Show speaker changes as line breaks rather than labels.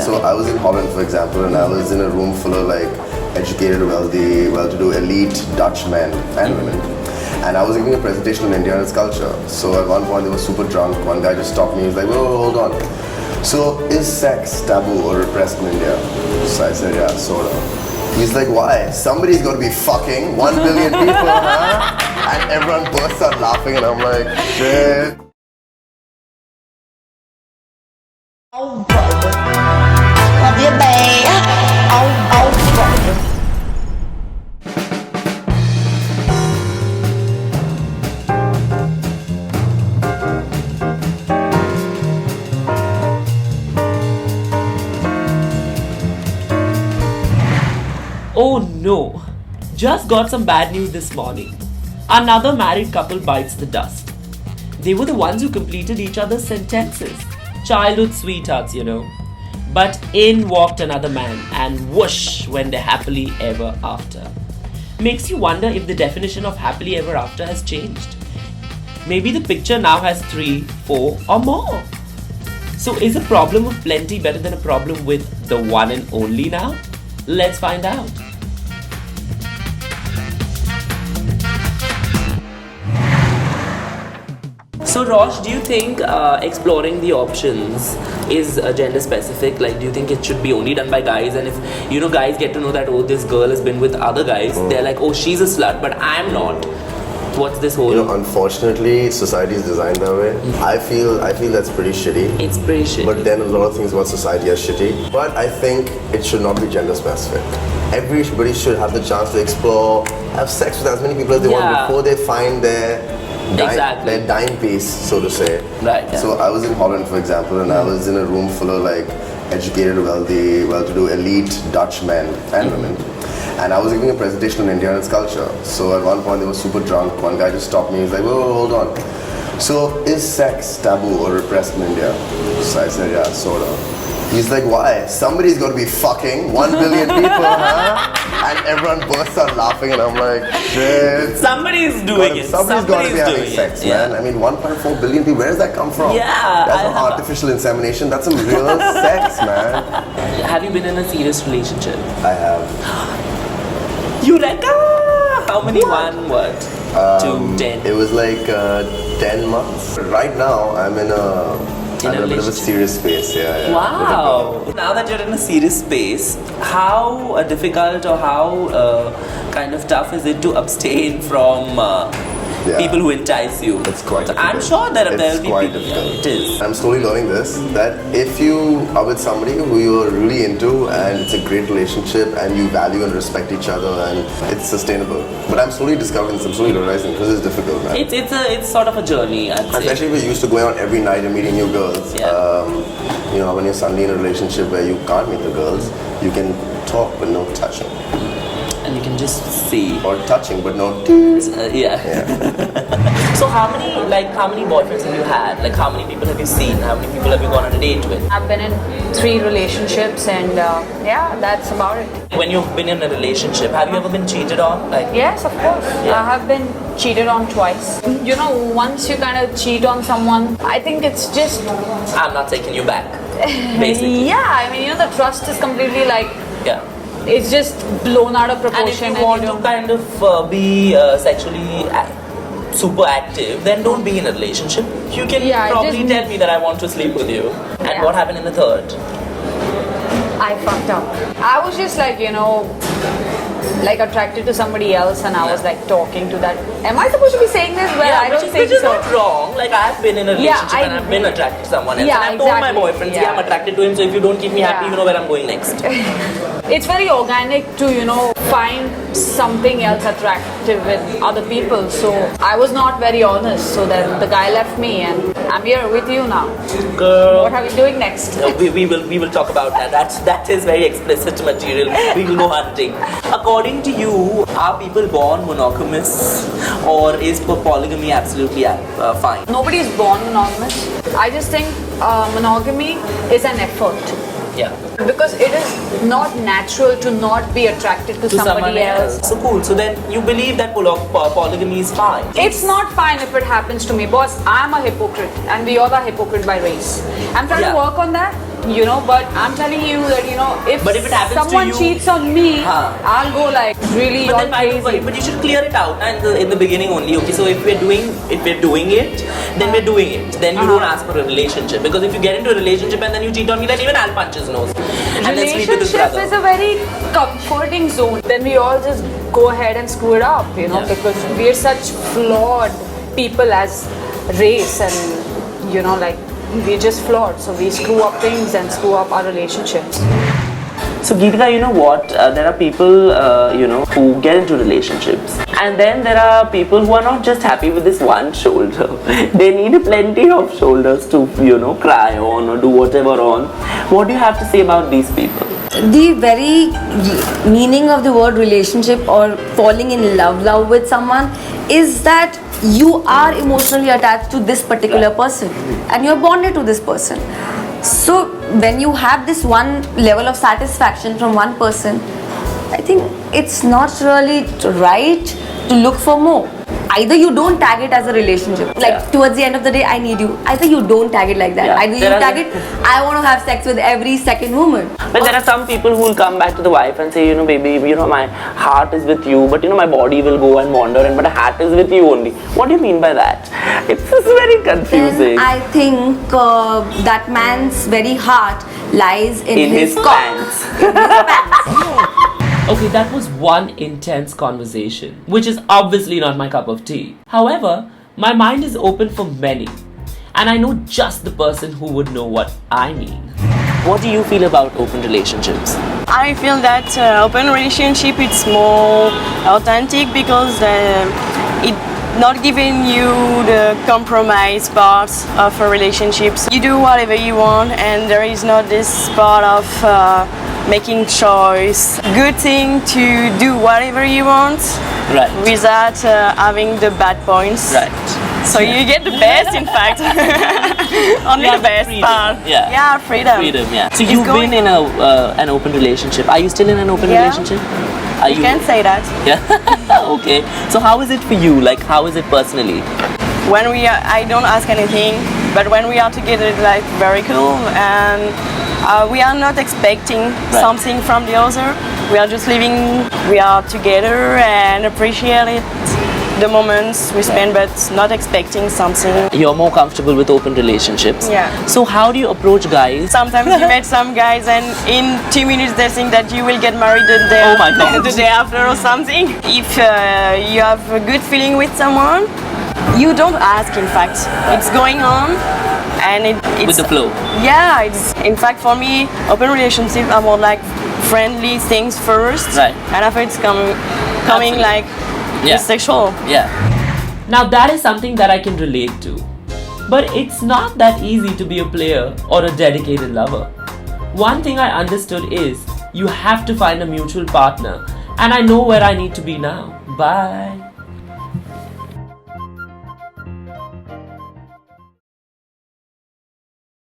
So I was in Holland, for example, and I was in a room full of like educated, wealthy, well-to-do, elite Dutch men and women. And I was giving a presentation on India and its culture. So at one point they were super drunk. One guy just stopped me. He was like, "Whoa, hold on. So is sex taboo or repressed in India?" So I said, "Yeah, sort of." He's like, "Why? Somebody's got to be fucking 1 billion people, huh?" And everyone bursts out laughing, and I'm like, "Shit."
Oh, brother. Love you, babe. Oh, brother.
Oh no! Just got some bad news this morning. Another married couple bites the dust. They were the ones who completed each other's sentences. Childhood sweethearts, you know. But in walked another man and whoosh went the happily ever after. Makes you wonder if the definition of happily ever after has changed. Maybe the picture now has 3, 4 or more. So is a problem of plenty better than a problem with the one and only now? Let's find out. So Rosh, do you think exploring the options is gender specific? Like, do you think it should be only done by guys? And if, guys get to know that, oh, this girl has been with other guys, they're like, oh, she's a slut, but I'm not. What's this whole...
Unfortunately, society is designed that way. I feel that's pretty shitty.
It's pretty shitty.
But then a lot of things about society are shitty. But I think it should not be gender specific. Everybody should have the chance to explore, have sex with as many people as they want before they find their dime piece, so to say.
Right. Yeah.
So I was in Holland, for example, and I was in a room full of like educated, wealthy, well-to-do, elite Dutch men and women. And I was giving a presentation on India and its culture. So at one point they were super drunk. One guy just stopped me. He was like, "Whoa, hold on. So is sex taboo or repressed in India?" So I said, "Yeah, sort of." He's like, "Why? Somebody's got to be fucking 1 billion people, huh?" And everyone bursts out laughing, and I'm like, "Shit."
Somebody's doing it.
Somebody's got to be having sex, man. I mean, 1.4 billion people. Where does that come from?
Yeah.
That's not artificial insemination. That's some real sex, man.
Have you been in a serious relationship?
I have.
Eureka! How many? What? 2, 10?
It was like 10 months. Right now, I'm in a bit of a serious space. Yeah.
Wow! Now that you're in a serious space, how difficult or how kind of tough is it to abstain from people who entice you?
It's quite difficult.
I'm sure there will be people.
Difficult.
It is.
I'm slowly learning this, that if you are with somebody who you're really into and it's a great relationship and you value and respect each other and it's sustainable. But I'm slowly discovering this, I'm slowly realizing because it's difficult, man.
It's sort of a journey, I'd say.
Especially if you're used to going out every night and meeting new girls.
Yeah.
When you're suddenly in a relationship where you can't meet the girls, you can talk but no touching.
And you can just see.
Or touching but no
yeah. So how many boyfriends have you had? Like, how many people have you seen? How many people have you gone on a date with?
I've been in 3 relationships and that's about it.
When you've been in a relationship, have you ever been cheated on?
Yes, of course.
Yeah.
I have been cheated on twice. Once you kind of cheat on someone, I think it's just...
I'm not taking you back, basically.
Yeah, I mean, the trust is completely like...
Yeah.
It's just blown out of proportion.
And if you want to kind of be sexually super active, then don't be in a relationship. You can probably tell me that I want to sleep with you. And what happened in the third?
I fucked up. I was just like, like attracted to somebody else and I was like talking to that. Am I supposed to be saying this? Well, I don't think so.
Which is not wrong. Like, I've been in a relationship and I've been attracted to someone else. And I've told my boyfriends, I'm attracted to him, so if you don't keep me happy, you know where I'm going next.
It's very organic to, find something else attractive with other people. So I was not very honest. So then the guy left me and I'm here with you now.
Girl.
What are we doing next?
we will talk about that. That is very explicit material. We will go hunting. According to you, are people born monogamous or is polygamy absolutely fine?
Nobody is born monogamous. I just think monogamy is an effort.
Yeah.
Because it is not natural to not be attracted to somebody else.
So cool. So then you believe that polygamy is fine?
It's not fine if it happens to me. Boss, I'm a hypocrite and we all are hypocrite by race. I'm trying to work on that. but I'm telling you that,
But if it happens to
someone
you-
cheats on me,
Huh.
I'll go like really
But
all
then
crazy.
but you should clear it out in the beginning only. Okay, so if we're doing it, then we're doing it. Then you don't ask for a relationship, because if you get into a relationship and then you cheat on me, then even I'll punch his nose and then sleep with his
Relationship
brother.
is a very comforting zone. Then we all just go ahead and screw it up,
Yeah.
because we're such flawed people as race, and like we're just flawed. So we screw up things and screw up our relationships.
So Geetika, you know what? There are people, who get into relationships, and then there are people who are not just happy with this one shoulder. They need plenty of shoulders to, cry on or do whatever on. What do you have to say about these people?
The very meaning of the word relationship or falling in love with someone is that you are emotionally attached to this particular person and you're bonded to this person. So when you have this one level of satisfaction from one person, I think it's not really right to look for more. Either you don't tag it as a relationship, like towards the end of the day I need you. Either you don't tag it like that.
Yeah.
Either you tag it, I want to have sex with every second woman.
But there are some people who will come back to the wife and say, baby, my heart is with you, but my body will go and wander, but the heart is with you only. What do you mean by that? It's just very confusing.
Then I think that man's very heart lies in
his
cock.
pants. Okay, that was one intense conversation, which is obviously not my cup of tea. However, my mind is open for many, and I know just the person who would know what I mean. What do you feel about open relationships?
I feel that open relationship it's more authentic because it not giving you the compromise part of a relationship. You do whatever you want, and there is not this part of making choice. Good thing to do whatever you want,
Right.
without having the bad points.
Right.
So you get the best, in fact. Only
Yeah,
the best
freedom.
part.
Yeah.
Freedom.
Freedom, yeah. So
It's
you've
going-
been in an open relationship. Are you still in an open
Yeah.
relationship? Are
You can say that.
Yeah. Okay. So how is it for you? Like, how is it personally?
When I don't ask anything, but when we are together, it's like very cool, and we are not expecting something from the other. We are just living. We are together and appreciate it, the moments we spend, but not expecting something.
You're more comfortable with open relationships.
Yeah.
So how do you approach guys?
Sometimes you met some guys, and in 2 minutes they think that you will get married the day,
Oh my God.
the day after or something. If you have a good feeling with someone, you don't ask. In fact, it's going on, and it's
With the flow.
Yeah, it's in fact for me, open relationships are more like friendly things first,
Right.
and after it's coming
Absolutely.
like
Yeah.
sexual.
Yeah. Now that is something that I can relate to. But it's not that easy to be a player or a dedicated lover. One thing I understood is you have to find a mutual partner, and I know where I need to be now. Bye.